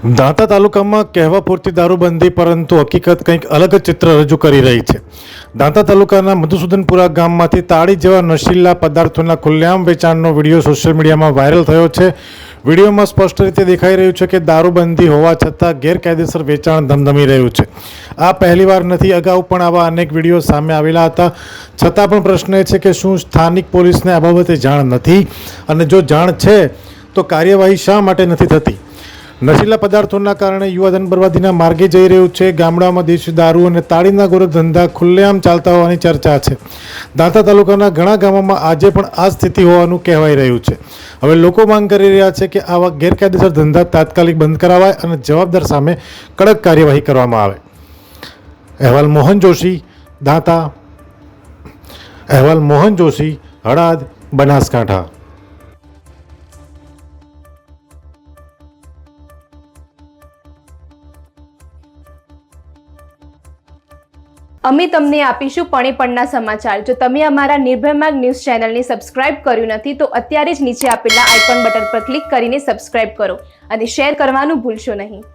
દાંતા તાલુકામાં કહેવા પૂરતી દારૂબંધી, પરંતુ હકીકત કંઈક અલગ જ ચિત્ર રજૂ કરી રહી છે. દાંતા તાલુકાના મધુસૂદનપુરા ગામમાંથી તાળી જેવા નશીલા પદાર્થોના ખુલ્લેઆમ વેચાણનો વિડીયો સોશિયલ મીડિયામાં વાયરલ થયો છે. વિડીયોમાં સ્પષ્ટ રીતે દેખાઈ રહ્યું છે કે દારૂબંધી હોવા છતાં ગેરકાયદેસર વેચાણ ધમધમી રહ્યું છે. આ પહેલીવાર નથી, અગાઉ પણ આવા અનેક વિડીયો સામે આવેલા હતા. છતાં પણ પ્રશ્ન એ છે કે શું સ્થાનિક પોલીસને આ બાબતે જાણ નથી, અને જો જાણ છે તો કાર્યવાહી શા માટે નથી થતી? નશીલા પદાર્થોના કારણે યુવાધન બરબાદીના માર્ગે જઈ રહ્યું છે. ગામડાઓમાં દેશી દારૂ અને તાળીના ગોરખધંધા ખુલ્લેઆમ ચાલતા હોવાની ચર્ચા છે. દાંતા તાલુકાના ઘણા ગામોમાં આજે પણ આ સ્થિતિ હોવાનું કહેવાય રહ્યું છે. હવે લોકો માંગ કરી રહ્યા છે કે આવા ગેરકાયદેસર ધંધા તાત્કાલિક બંધ કરાવાય અને જવાબદાર સામે કડક કાર્યવાહી કરવામાં આવે. અહેવાલ મોહન જોશી, દાંતા. અહેવાલ મોહન જોશી, હળાદ, બનાસકાંઠા. અમે તમને આપીશું પળે-પળના સમાચાર. જો તમે અમારા નિર્ભય માર્ગ ન્યૂઝ ચેનલને સબસ્ક્રાઇબ કર્યું નથી તો અત્યારે જ નીચે આપેલા આઇકોન બટન પર ક્લિક કરીને સબસ્ક્રાઇબ કરો અને શેર કરવાનું ભૂલશો નહીં.